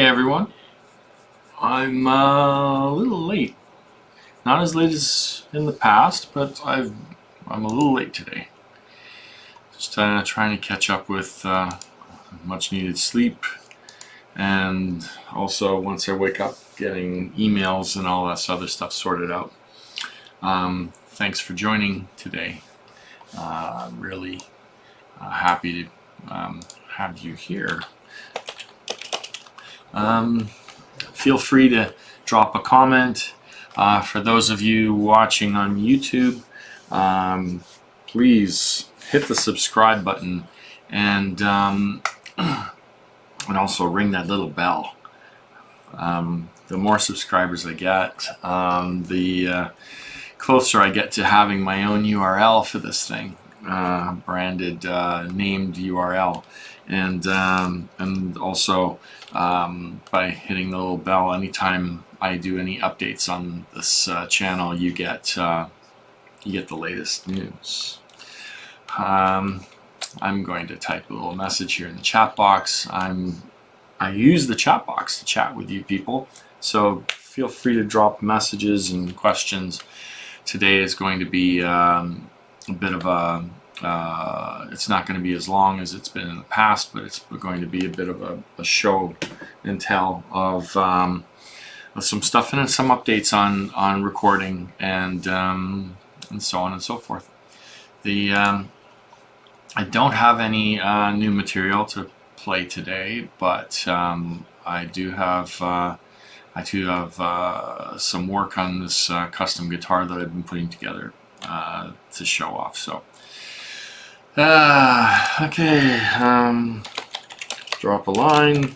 everyone. I'm a little late. Not as late as in the past, but I'm a little late today. Just trying to catch up with much needed sleep, and also once I wake up, getting emails and all that other stuff sorted out. Thanks for joining today. I'm really happy to have you here. Feel free to drop a comment. For those of you watching on YouTube, please hit the subscribe button and also ring that little bell. The more subscribers I get, the closer I get to having my own URL for this thing, branded, named URL. And also by hitting the little bell, anytime I do any updates on this channel, you get the latest news. I'm going to type a little message here in the chat box. I use the chat box to chat with you people, so feel free to drop messages and questions. Today is going to be a bit of a it's not going to be as long as it's been in the past, but it's going to be a bit of a show and tell of some stuff and some updates on recording and so on and so forth. I don't have any new material to play today, but I do have some work on this custom guitar that I've been putting together to show off. So. Okay, drop a line,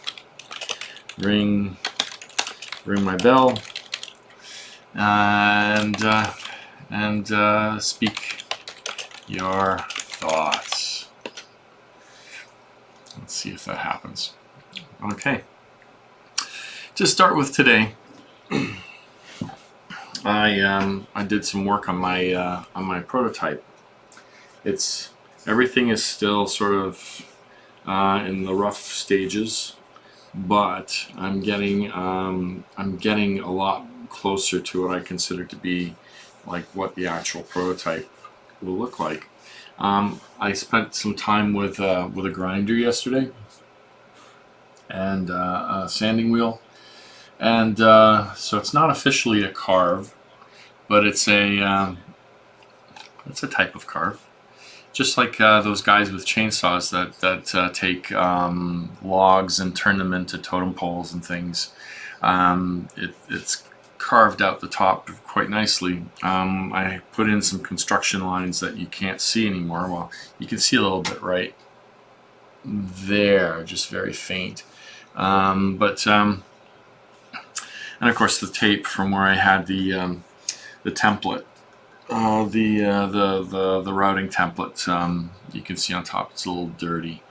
ring my bell, and speak your thoughts. Let's see if that happens. Okay, to start with today, I did some work on my prototype. Everything is still sort of in the rough stages, but I'm getting a lot closer to what I consider to be like what the actual prototype will look like. I spent some time with a grinder yesterday and a sanding wheel, and so it's not officially a carve, but it's a type of carve. Just like those guys with chainsaws that take logs and turn them into totem poles and things. It's carved out the top quite nicely. I put in some construction lines that you can't see anymore. Well, you can see a little bit right there, just very faint. And of course the tape from where I had the template. The routing template, you can see on top it's a little dirty.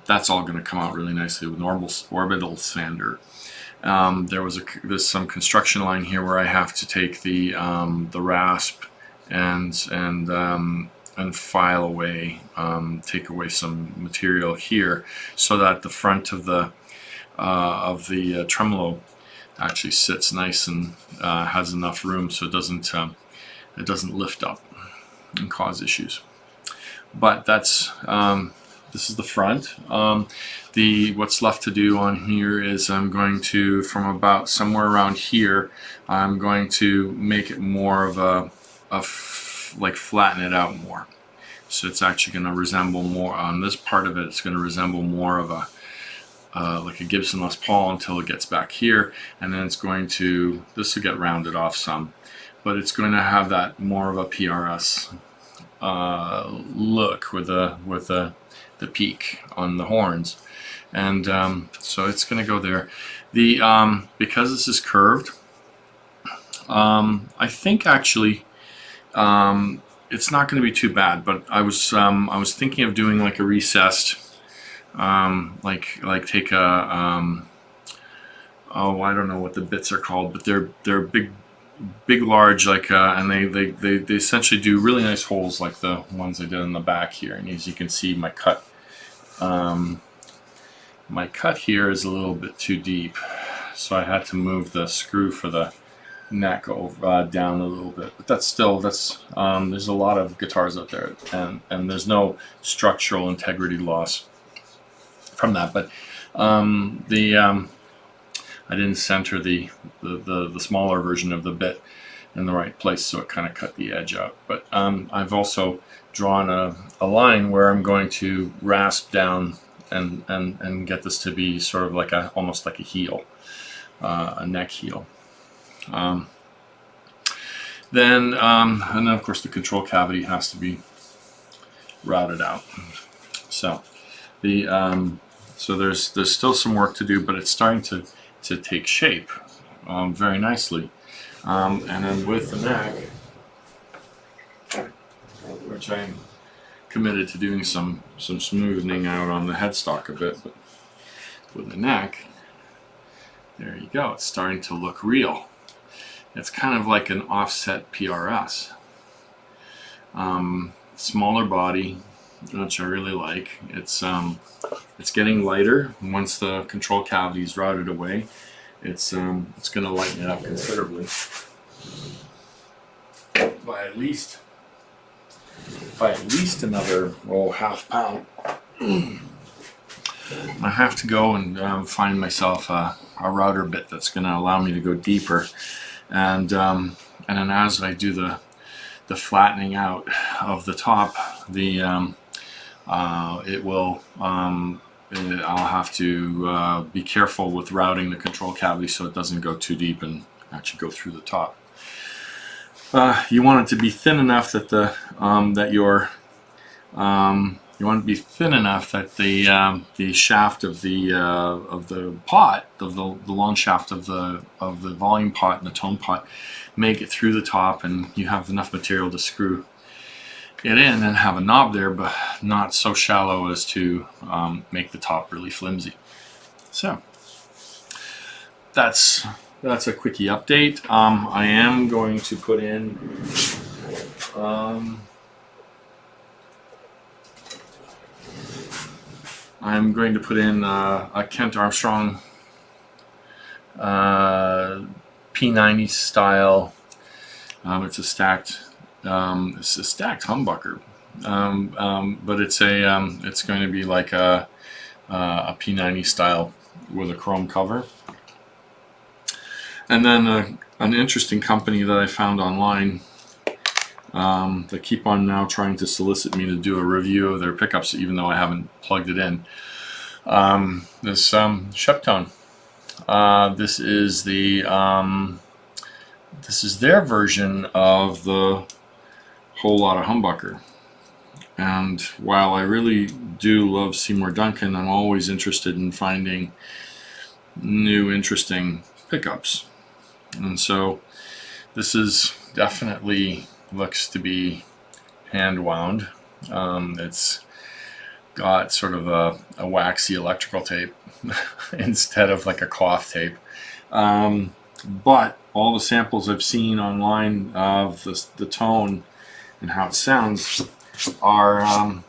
That's all going to come out really nicely with normal orbital sander. There's some construction line here where I have to take the rasp and file away, take away some material here, so that the front of the tremolo actually sits nice and has enough room so it doesn't lift up and cause issues. But that's this is the front. What's left to do on here is I'm going to, from about somewhere around here, I'm going to make it more of like flatten it out more. So it's actually going to resemble more on this part of it. It's going to resemble more of like a Gibson Les Paul until it gets back here, and then this will get rounded off some. But it's going to have that more of a PRS look with the peak on the horns, and so it's going to go there. Because this is curved, I think actually it's not going to be too bad. But I was thinking of doing like a recessed, like take a oh, I don't know what the bits are called, but they're big large, like and they essentially do really nice holes like the ones I did in the back here. And as you can see, my cut my cut here is a little bit too deep, so I had to move the screw for the neck over, down a little bit. But that's there's a lot of guitars out there, and there's no structural integrity loss from that. But I didn't center the smaller version of the bit in the right place, so it kind of cut the edge out. But I've also drawn a line where I'm going to rasp down and get this to be sort of like almost like a heel, a neck heel. And then of course the control cavity has to be routed out. So there's still some work to do, but it's starting to take shape very nicely. And then with the neck, which I'm committed to doing some smoothing out on the headstock a bit, but with the neck, there you go, it's starting to look real. It's kind of like an offset PRS. Smaller body, which I really like. It's getting lighter. Once the control cavity is routed away, it's going to lighten it up considerably by at least another half pound. I have to go and find myself a router bit that's going to allow me to go deeper, and then as I do the flattening out of the top, I'll have to be careful with routing the control cavity so it doesn't go too deep and actually go through the top. You want it to be thin enough that the shaft of the pot, of the long shaft of the volume pot and the tone pot, make it through the top, and you have enough material to screw it in and have a knob there, but not so shallow as to make the top really flimsy. So that's a quickie update. I am going to put in a Kent Armstrong P90 style. It's a stacked humbucker, but it's going to be like a P90 style with a chrome cover. And then an interesting company that I found online that keep on now trying to solicit me to do a review of their pickups, even though I haven't plugged it in. This Sheptone. This is their version of the Whole Lotta Humbucker. And while I really do love Seymour Duncan, I'm always interested in finding new, interesting pickups. And so this is definitely looks to be hand wound. It's got sort of a waxy electrical tape instead of like a cloth tape. But all the samples I've seen online of the tone and how it sounds are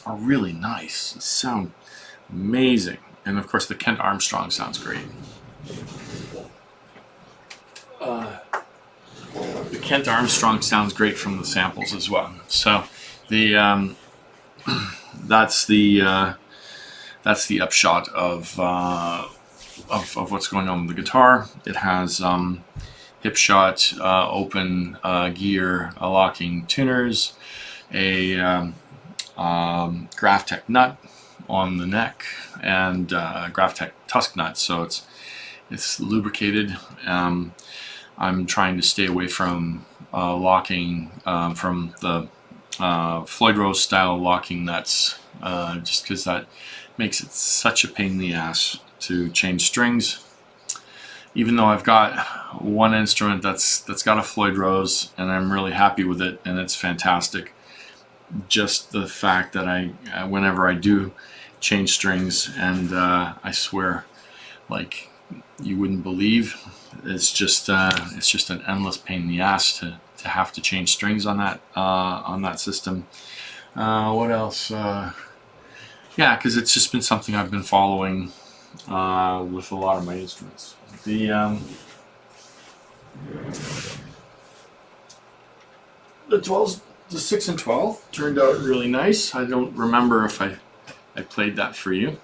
really nice. It sounds amazing. And of course the Kent Armstrong sounds great. The Kent Armstrong sounds great from the samples as well. So that's the upshot of what's going on with the guitar. It has hip shot, open gear locking tuners, a Graphtec nut on the neck, and Graphtec tusk nut, so it's lubricated. I'm trying to stay away from locking from the Floyd Rose style locking nuts, just because that makes it such a pain in the ass to change strings. Even though I've got one instrument that's got a Floyd Rose and I'm really happy with it and it's fantastic, just the fact that whenever I do change strings, and I swear, like you wouldn't believe, it's just an endless pain in the ass to have to change strings on that system. What else? yeah, because it's just been something I've been following with a lot of my instruments. The 12s, the 6 and 12 turned out really nice. I don't remember if I played that for you.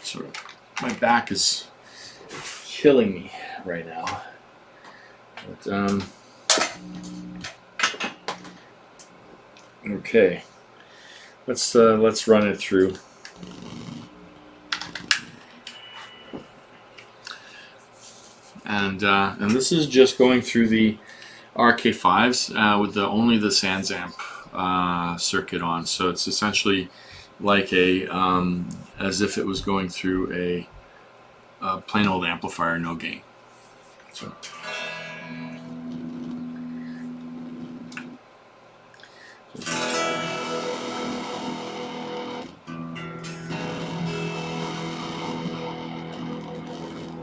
Sort of, my back is killing me right now. But okay, let's run it through. And this is just going through the RK5s with only the Sans amp circuit on. So it's essentially like as if it was going through a plain old amplifier, no gain.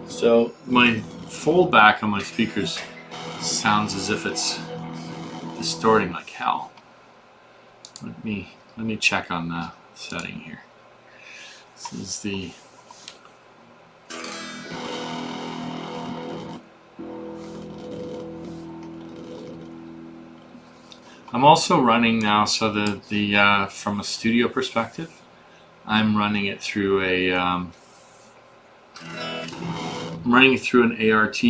So my fold back on my speakers sounds as if it's distorting like hell. Let me check on the setting here. This is the I'm also running now, so the from a studio perspective, I'm running it through an ART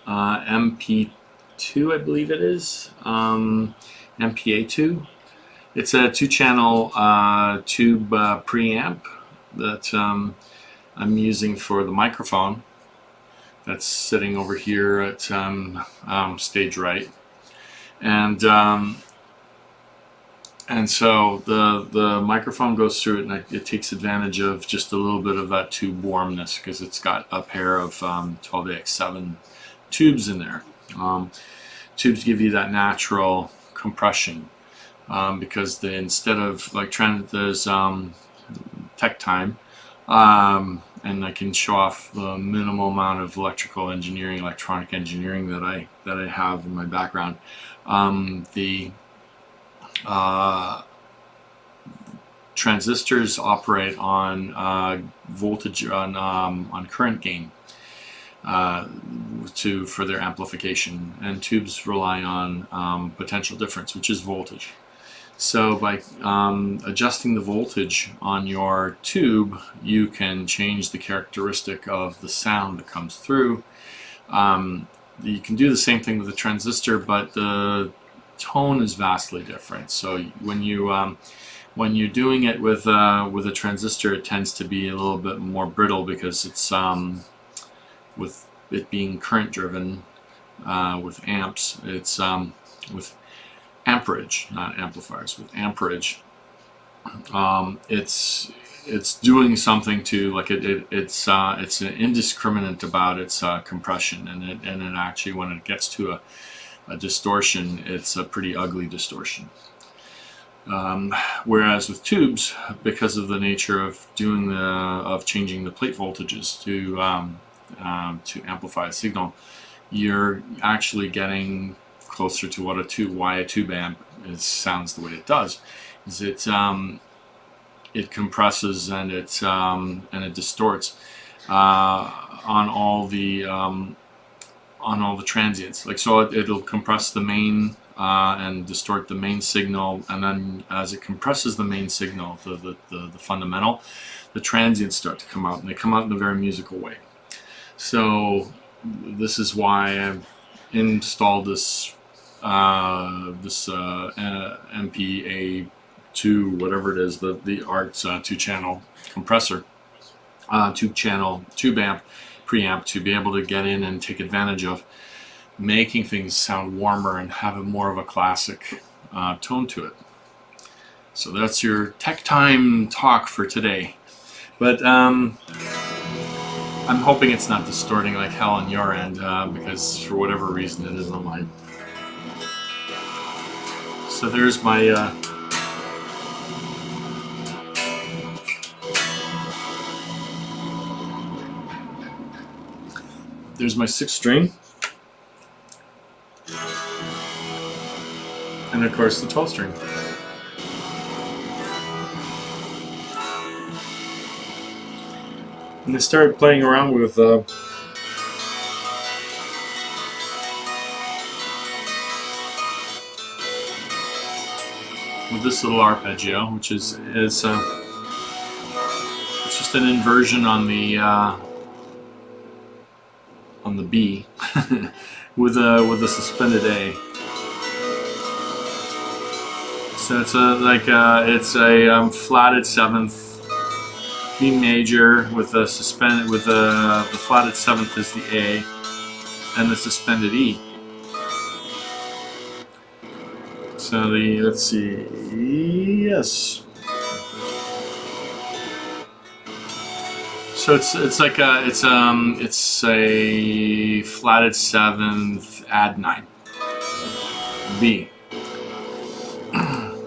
MP2, I believe it is, MPA2. It's a 2-channel tube preamp that I'm using for the microphone. That's sitting over here at stage right, and so the microphone goes through it, and it takes advantage of just a little bit of that tube warmness because it's got a pair of 12AX7 tubes in there. Tubes give you that natural compression because instead of like there's tech time, and I can show off the minimal amount of electronic engineering that I have in my background. The transistors operate on voltage on current gain for their amplification, and tubes rely on potential difference, which is voltage. So by adjusting the voltage on your tube, you can change the characteristic of the sound that comes through. You can do the same thing with the transistor, but the tone is vastly different. So when you're doing it with a transistor, it tends to be a little bit more brittle because it's with it being current driven with amps. It's with amperage, not amplifiers. With amperage, it's doing something to, like, it's indiscriminate about its compression, and it actually, when it gets to a distortion, it's a pretty ugly distortion. Whereas with tubes, because of the nature of changing the plate voltages to amplify a signal, you're actually getting closer to why a tube amp sounds the way it does. Is it compresses and it distorts on all the transients. Like, so it'll compress the main and distort the main signal, and then as it compresses the main signal, the fundamental, the transients start to come out, and they come out in a very musical way. So this is why I've installed this MPA2, whatever it is, the ART's 2-channel compressor, 2-channel tube amp preamp, to be able to get in and take advantage of making things sound warmer and have more of a classic tone to it. So that's your tech time talk for today. But I'm hoping it's not distorting like hell on your end, because for whatever reason it is on mine. So there's my there's my 6th string, and of course the 12th string. And I started playing around with this little arpeggio, which is it's just an inversion on the B with a suspended A. So it's a flatted seventh B major with a suspended the flatted seventh is the A and the suspended E. So let's see, yes. So it's a flatted seventh add 9 B.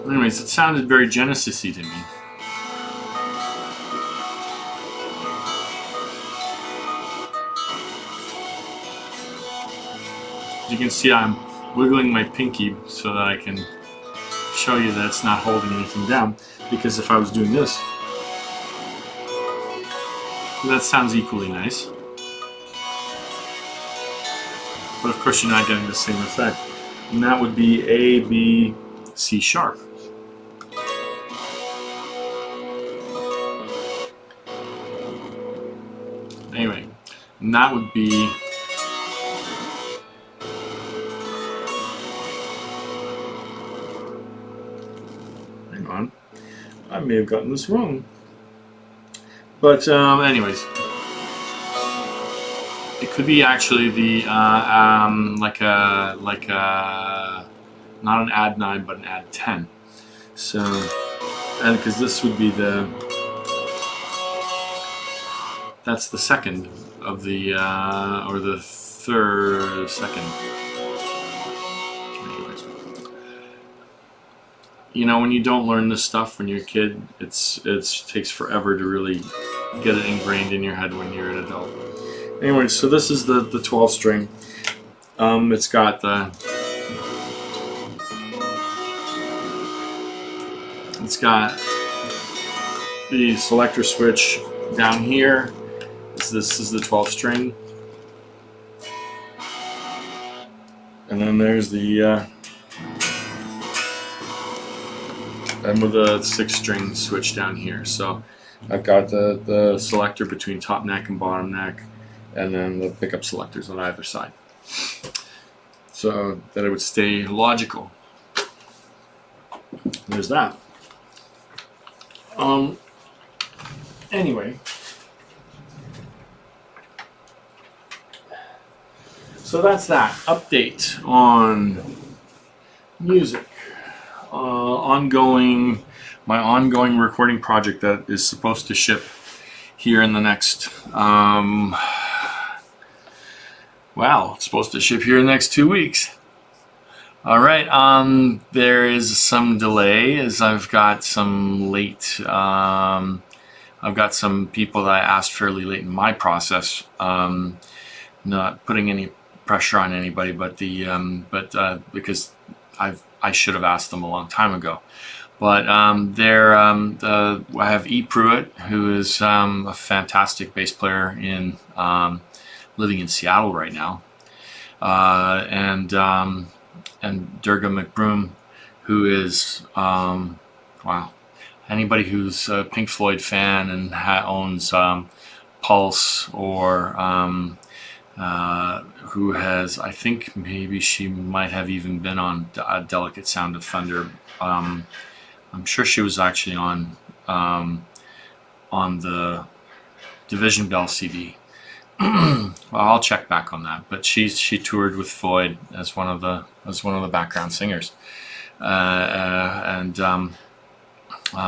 Anyways, it sounded very Genesis-y to me. As you can see, I'm wiggling my pinky so that I can show you that it's not holding anything down, because if I was doing this, that sounds equally nice. But of course you're not getting the same effect. And that would be A, B, C sharp. Anyway, and that would be hang on, I may have gotten this wrong. But anyways, it could be actually the like a not an add 9 but an add 10. So, and because this would be that's the second of the or the second. Anyways, you know, when you don't learn this stuff when you're a kid, it takes forever to really get it ingrained in your head when you're an adult. Anyway, so this is the 12 string. It's got the selector switch down here. This is the 12 string, and then there's the and with a 6 string switch down here. So I've got the selector between top neck and bottom neck, and then the pickup selectors on either side, so that it would stay logical. There's that. Anyway, so that's that update on music. My ongoing recording project that is supposed to ship here in the next it's supposed to ship here in the next 2 weeks. All right, there is some delay as I've got some I've got some people that I asked fairly late in my process, not putting any pressure on anybody, but because I should have asked them a long time ago. But I have E. Pruitt, who is a fantastic bass player living in Seattle right now, and Durga McBroom, who is wow. Anybody who's a Pink Floyd fan and owns Pulse, or who has, I think maybe she might have even been on A Delicate Sound of Thunder. I'm sure she was actually on the Division Bell CD. Well, I'll check back on that. But she toured with Floyd as one of the background singers, and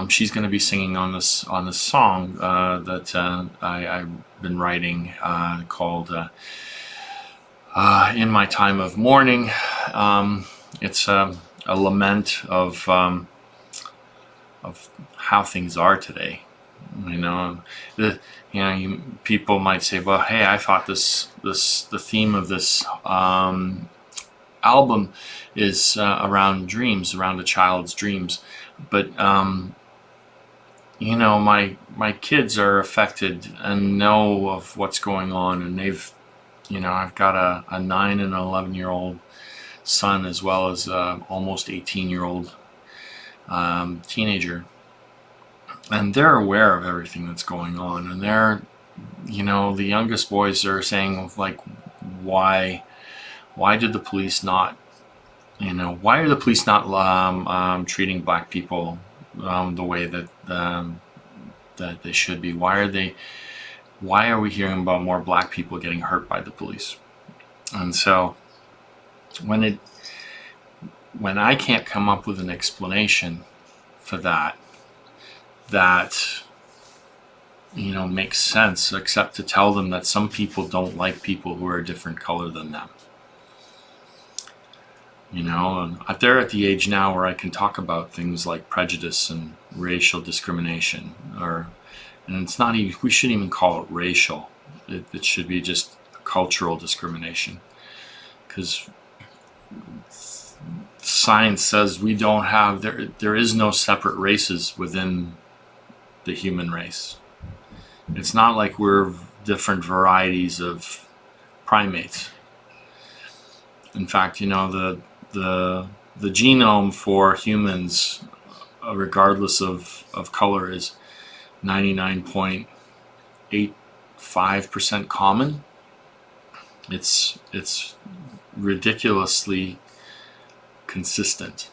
she's going to be singing on this song that I've been writing called "In My Time of Mourning." It's a lament of how things are today. You know, people might say, "Well, hey, I thought the theme of this album is around dreams, around a child's dreams," but you know, my kids are affected and know of what's going on, and they've, you know, I've got a 9 and an 11-year-old son, as well as a almost 18-year-old teenager, and they're aware of everything that's going on, and they're, you know, the youngest boys are saying, like, why did the police not, you know, why are the police not treating black people the way that they should be? Why are we hearing about more black people getting hurt by the police? And so when I can't come up with an explanation for that, you know, makes sense, except to tell them that some people don't like people who are a different color than them. You know, and they're at the age now where I can talk about things like prejudice and racial discrimination, and it's not even, we shouldn't even call it racial. It should be just cultural discrimination, because science says we don't have, there is no separate races within the human race. It's not like we're different varieties of primates. In fact, you know, the genome for humans, regardless of color, is 99.85% common. It's ridiculously consistent.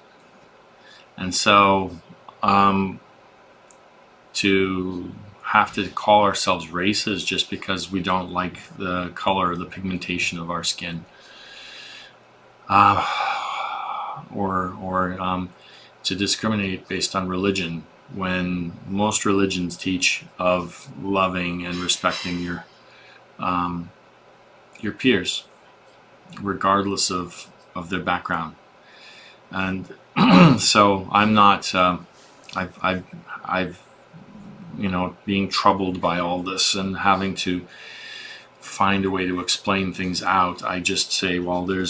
And so to have to call ourselves races just because we don't like the color or the pigmentation of our skin, or to discriminate based on religion, when most religions teach of loving and respecting your peers, regardless of their background. And so I'm not, I've you know, being troubled by all this and having to find a way to explain things out, I just say, well, there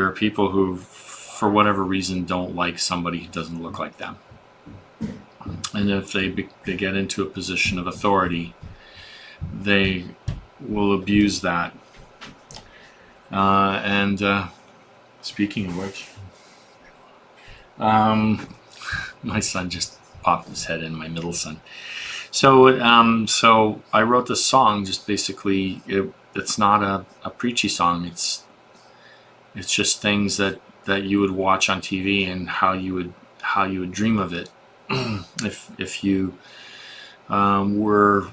are people who, for whatever reason, don't like somebody who doesn't look like them. And if they get into a position of authority, they will abuse that. And speaking of which, my son just popped his head in, my middle son. So I wrote this song, just basically, it's not a preachy song. It's just things that you would watch on TV, and how you would dream of it if you were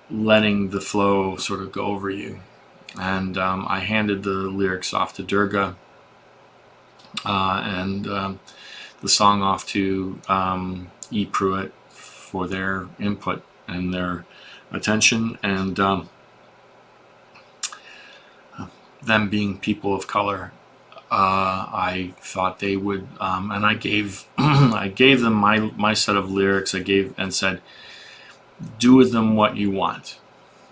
letting the flow sort of go over you. And I handed the lyrics off to Durga, and the song off to E. Pruitt for their input and their attention, and them being people of color, I thought they would, and I gave I gave them my set of lyrics. I gave and said, do with them what you want.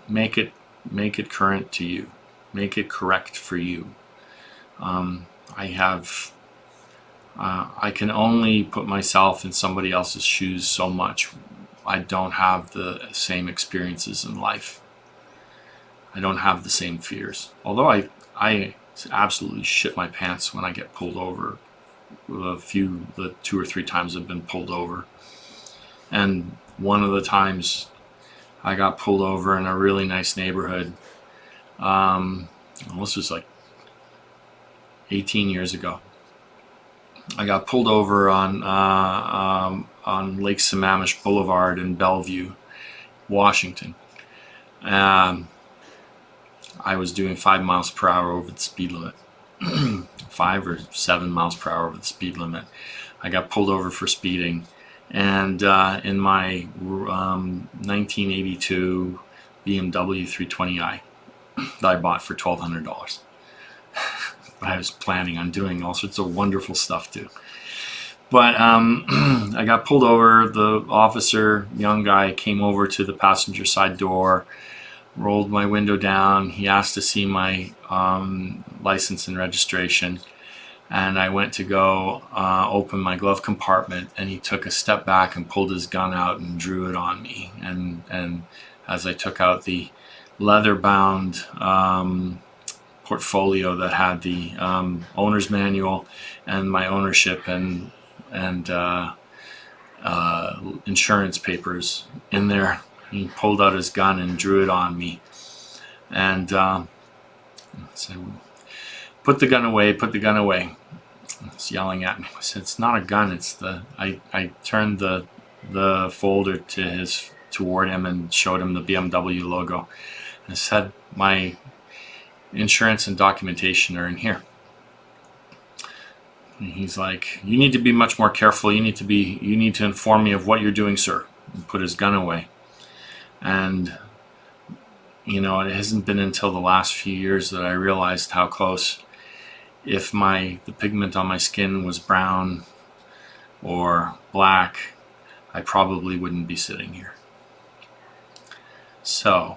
Make it current to you. Make it correct for you. I can only put myself in somebody else's shoes so much. I don't have the same experiences in life. I don't have the same fears. Although I absolutely shit my pants when I get pulled over. The 2 or 3 times I've been pulled over. And one of the times I got pulled over in a really nice neighborhood. This was like 18 years ago. I got pulled over on Lake Sammamish Boulevard in Bellevue, Washington. I was doing 5 miles per hour over the speed limit. 5 or 7 miles per hour over the speed limit. I got pulled over for speeding, and in my 1982 BMW 320i that I bought for $1,200. I was planning on doing all sorts of wonderful stuff too. But I got pulled over. The officer, young guy, came over to the passenger side door, rolled my window down. He asked to see my license and registration. and I went to go open my glove compartment, and he took a step back and pulled his gun out and drew it on me. And as I took out the leather-bound portfolio that had the owner's manual and my ownership and insurance papers in there, he pulled out his gun and drew it on me, and said, "Put the gun away, put the gun away." He's yelling at me. I said, "It's not a gun, it's the..." I turned the folder toward him and showed him the BMW logo. I said, "My insurance and documentation are in here." And he's like, "You need to be much more careful. You need to inform me of what you're doing, sir." And put his gun away. And you know, it hasn't been until the last few years that I realized how close, if the pigment on my skin was brown or black, I probably wouldn't be sitting here. So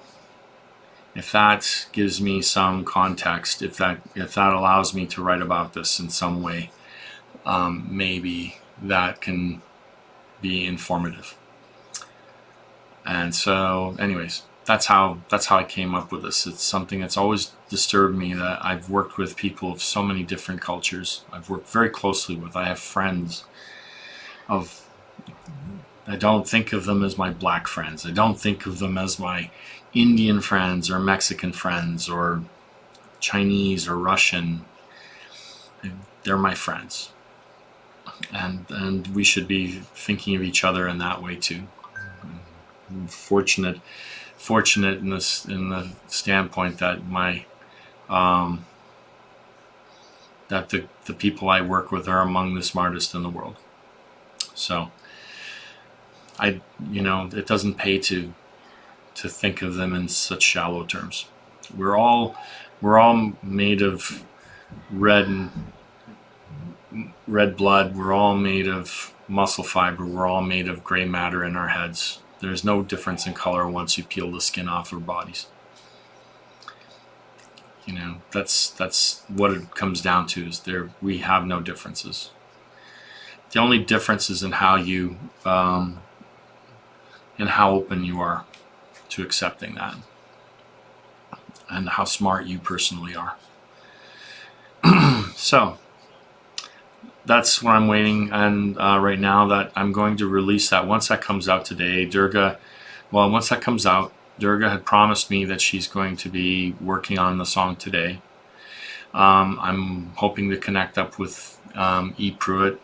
if that gives me some context, if that allows me to write about this in some way, maybe that can be informative. And so anyways, that's how I came up with this. It's something that's always disturbed me, that I've worked with people of so many different cultures. I've worked very closely with. I have friends I don't think of them as my black friends. I don't think of them as my Indian friends or Mexican friends or Chinese or Russian. They're my friends. And we should be thinking of each other in that way too. I'm fortunate in the standpoint that that the people I work with are among the smartest in the world. So it doesn't pay to think of them in such shallow terms. We're all made of red blood. We're all made of muscle fiber. We're all made of gray matter in our heads. There's no difference in color once you peel the skin off our bodies. That's what it comes down to, is we have no differences. The only difference is in how you and how open you are to accepting that, and how smart you personally are. So that's what I'm waiting on right now, that I'm going to release that. Once that comes out today, once that comes out, Durga had promised me that she's going to be working on the song today. I'm hoping to connect up with E. Pruitt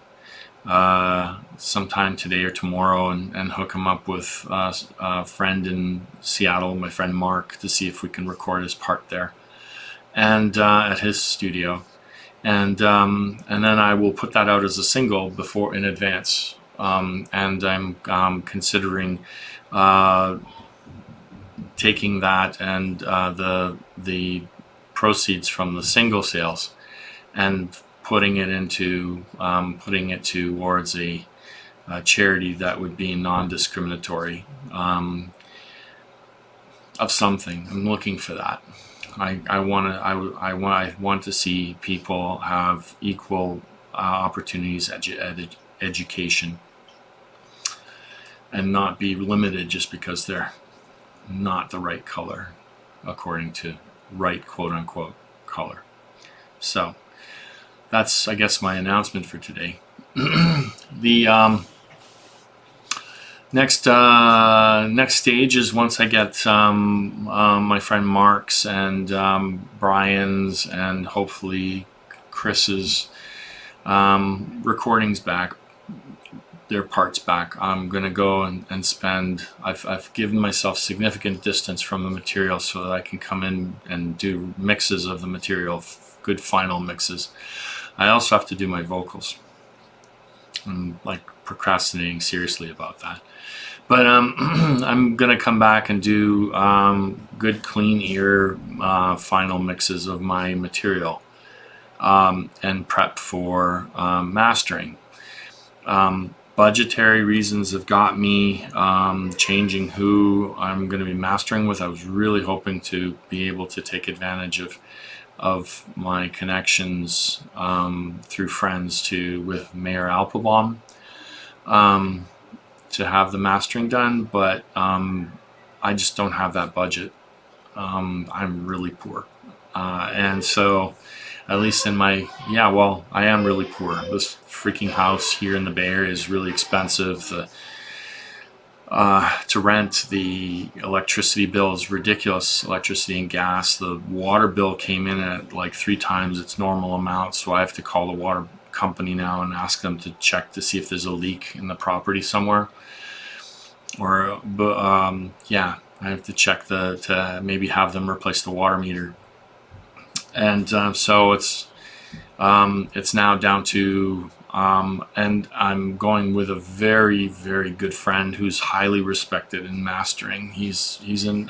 sometime today or tomorrow, and hook him up with a friend in Seattle, my friend Mark, to see if we can record his part there, and at his studio. And then I will put that out as a single in advance. And I'm considering taking that and the proceeds from the single sales and putting it towards a charity that would be non-discriminatory of something. I'm looking for that. I want to see people have equal opportunities at education, and not be limited just because they're not the right color, according to right quote-unquote color. So that's, I guess, my announcement for today. The next stage is, once I get my friend Mark's and Brian's and hopefully Chris's recordings back, their parts back, I'm gonna go and spend. I've given myself significant distance from the material so that I can come in and do mixes of the material, good final mixes. I also have to do my vocals. I'm procrastinating seriously about that. But I'm gonna come back and do good, clean ear final mixes of my material, and prep for mastering. budgetary reasons have got me changing who I'm going to be mastering with. I was really hoping to be able to take advantage of my connections through friends with Mayor Alpabom to have the mastering done, but I just don't have that budget. I'm really poor, and so at least in my I am really poor. This freaking house here in the Bay Area is really expensive. To rent, the electricity bill is ridiculous. Electricity and gas. The water bill came in at like 3 times its normal amount, so I have to call the water company now and ask them to check to see if there's a leak in the property somewhere. Or, I have to check to maybe have them replace the water meter. And so it's now down to and I'm going with a very, very good friend who's highly respected in mastering.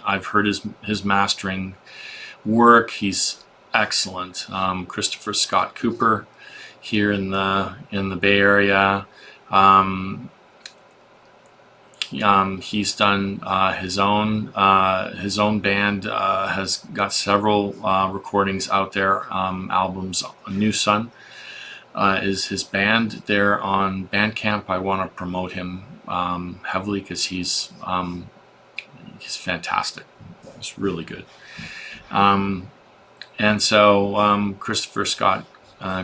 I've heard his mastering work. He's excellent. Christopher Scott Cooper here in the Bay Area. He's done his own band has got several recordings out there, albums. New Sun is his band. They're on Bandcamp. I want to promote him heavily because he's fantastic. He's really good. And so Christopher Scott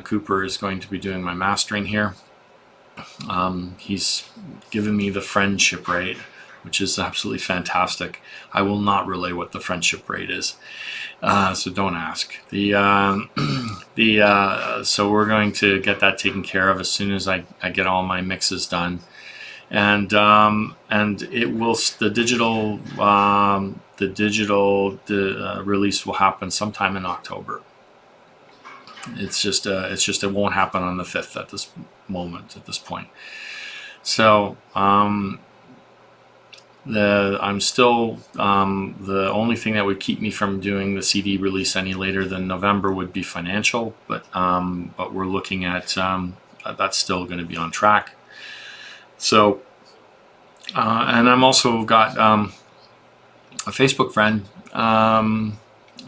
Cooper is going to be doing my mastering here. He's given me the friendship rate, which is absolutely fantastic. I will not relay what the friendship rate is, so don't ask. So we're going to get that taken care of as soon as I get all my mixes done, and it will the digital release will happen sometime in October. It's just it won't happen on the 5th at this point. So I'm still the only thing that would keep me from doing the CD release any later than November would be financial, but we're looking at that's still going to be on track. So and I'm also got a Facebook friend,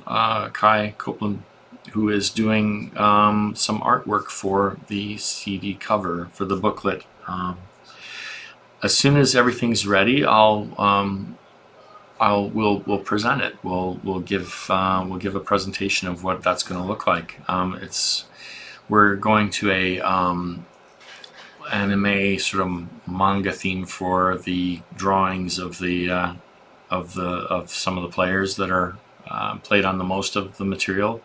Kai Copeland, who is doing some artwork for the CD cover, for the booklet. As soon as everything's ready, we'll present it. We'll give a presentation of what that's going to look like. We're going to a anime sort of manga theme for the drawings of some of the players that are played on the most of the material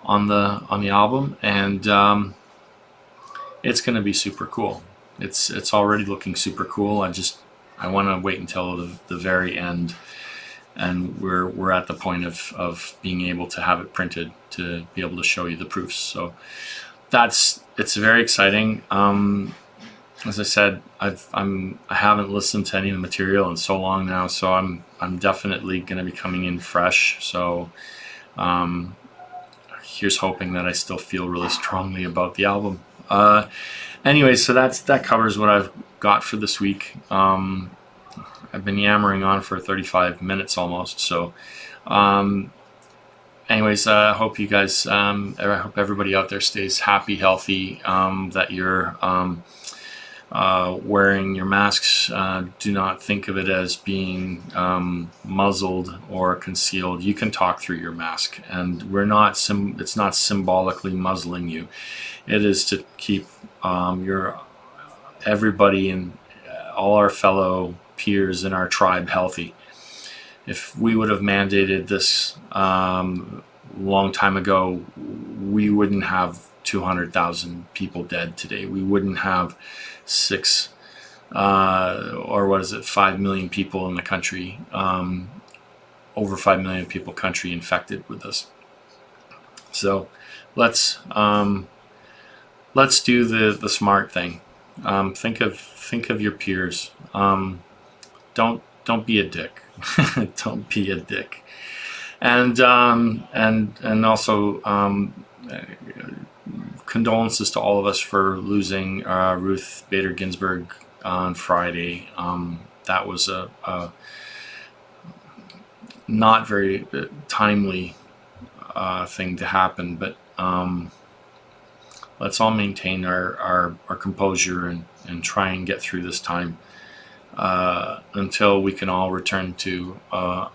on the album, and it's going to be super cool. It's already looking super cool. I want to wait until the very end, and we're at the point of being able to have it printed to be able to show you the proofs. So it's very exciting. As I said, I haven't listened to any of the material in so long now, so I'm definitely going to be coming in fresh. So here's hoping that I still feel really strongly about the album. Anyway, so that covers what I've got for this week. I've been yammering on for 35 minutes almost. So, anyways, I hope you guys, I hope everybody out there stays happy, healthy, that you're wearing your masks. Do not think of it as being muzzled or concealed. You can talk through your mask, and it's not symbolically muzzling you. It is to keep everybody and all our fellow peers in our tribe healthy. If we would have mandated this long time ago, we wouldn't have 200,000 people dead today. We wouldn't have 5 million people in the country, over 5 million people country infected with this. So let's do the smart thing. Think of your peers. Don't be a dick. Don't be a dick. And also condolences to all of us for losing Ruth Bader Ginsburg on Friday. That was a not very timely thing to happen, but let's all maintain our composure and try and get through this time until we can all return to a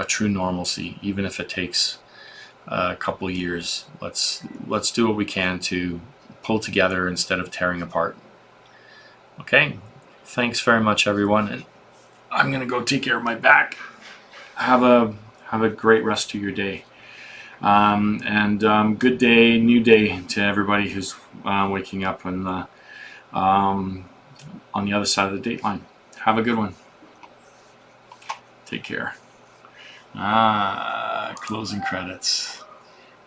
true normalcy, even if it takes a couple of years. Let's do what we can to pull together instead of tearing apart. Okay, thanks very much, everyone, and I'm gonna go take care of my back. Have a great rest of your day, and good day, new day to everybody who's waking up on the other side of the date line. Have a good one. Take care. Closing credits.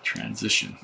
Transition.